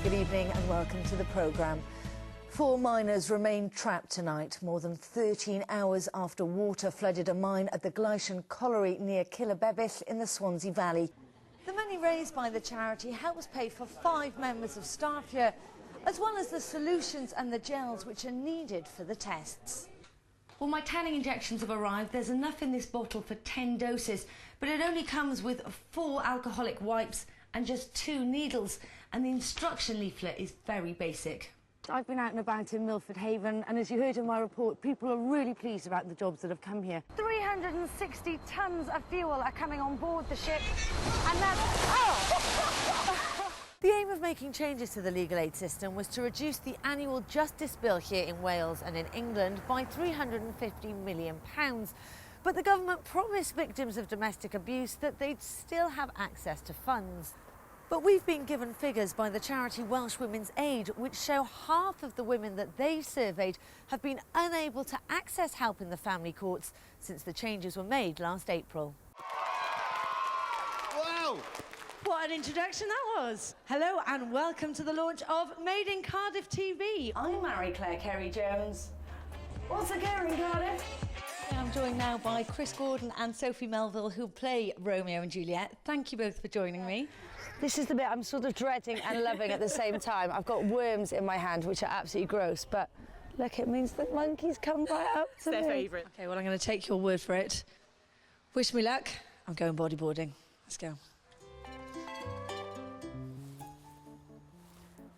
Good evening and welcome to the programme. 4 miners remain trapped tonight, more than 13 hours after water flooded a mine at the Gleischen Colliery near Killebevis in the Swansea Valley. The money raised by the charity helps pay for 5 members of staff here, as well as the solutions and the gels which are needed for the tests. Well, my tanning injections have arrived. There's enough in this bottle for 10 doses, but it only comes with 4 alcoholic wipes and just 2 needles, and the instruction leaflet is very basic. I've been out and about in Milford Haven, and as you heard in my report, people are really pleased about the jobs that have come here. 360 tonnes of fuel are coming on board the ship, and that's... The aim of making changes to the legal aid system was to reduce the annual justice bill here in Wales and in England by £350 million. But the government promised victims of domestic abuse that they'd still have access to funds. But we've been given figures by the charity Welsh Women's Aid which show half of the women that they've surveyed have been unable to access help in the family courts since the changes were made last April. Wow! What an introduction that was. Hello and welcome to the launch of Made in Cardiff TV. I'm Mariclare Carey-Jones. What's occurring, Cardiff? I'm joined now by Chris Gordon and Sophie Melville, who play Romeo and Juliet. Thank you both for joining me. This is the bit I'm sort of dreading and loving at the same time. I've got worms in my hand, which are absolutely gross, but look, it means that monkeys come right up to me. Their favourite. OK, well, I'm going to take your word for it. Wish me luck. I'm going bodyboarding. Let's go.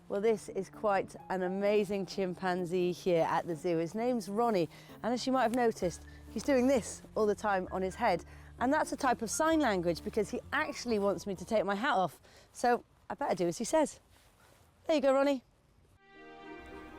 Well, this is quite an amazing chimpanzee here at the zoo. His name's Ronnie, and as you might have noticed, he's doing this all the time on his head. And that's a type of sign language because he actually wants me to take my hat off. So I better do as he says. There you go, Ronnie.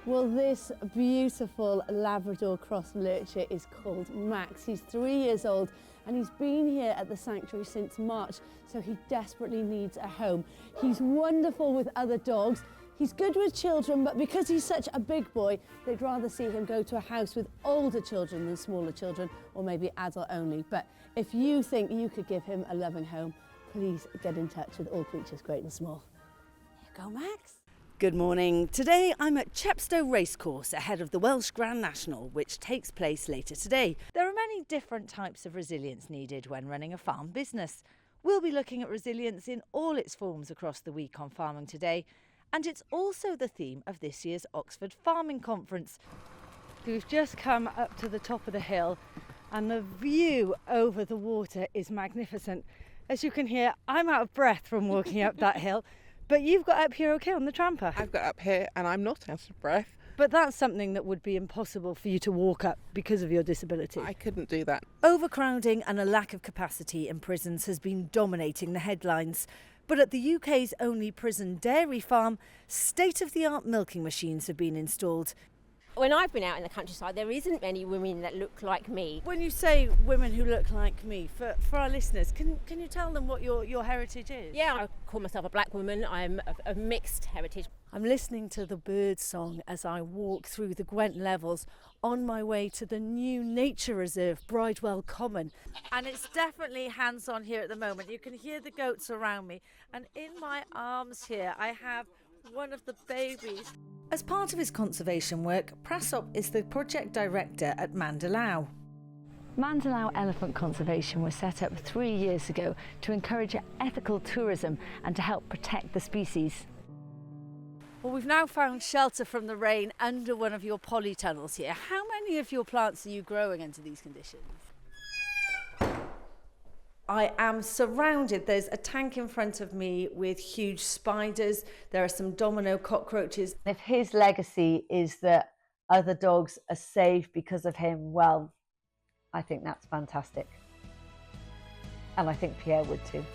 Well, this beautiful Labrador cross lurcher is called Max. He's 3 years old and he's been here at the sanctuary since March, so he desperately needs a home. He's wonderful with other dogs. He's good with children, but because he's such a big boy, they'd rather see him go to a house with older children than smaller children, or maybe adult only. But if you think you could give him a loving home, please get in touch with All Creatures Great and Small. Here you go, Max. Good morning. Today I'm at Chepstow Racecourse ahead of the Welsh Grand National, which takes place later today. There are many different types of resilience needed when running a farm business. We'll be looking at resilience in all its forms across the week on Farming Today, and it's also the theme of this year's Oxford Farming Conference. We've just come up to the top of the hill and the view over the water is magnificent. As you can hear, I'm out of breath from walking up that hill, but you've got up here okay on the tramper. I've got up here and I'm not out of breath. But that's something that would be impossible for you to walk up because of your disability. I couldn't do that. Overcrowding and a lack of capacity in prisons has been dominating the headlines. But at the UK's only prison dairy farm, state-of-the-art milking machines have been installed. When I've been out in the countryside, there isn't many women that look like me. When you say women who look like me, for our listeners, can you tell them what your heritage is? Yeah, I call myself a black woman. I'm of mixed heritage. I'm listening to the bird song as I walk through the Gwent levels on my way to the new nature reserve, Bridewell Common. And it's definitely hands-on here at the moment. You can hear the goats around me. And in my arms here, I have one of the babies. As part of his conservation work, Prasop is the project director at Mandalao. Mandalao Elephant Conservation was set up 3 years ago to encourage ethical tourism and to help protect the species. Well, we've now found shelter from the rain under one of your polytunnels here. How many of your plants are you growing under these conditions? I am surrounded. There's a tank in front of me with huge spiders. There are some domino cockroaches. If his legacy is that other dogs are safe because of him, well, I think that's fantastic. And I think Pierre would too.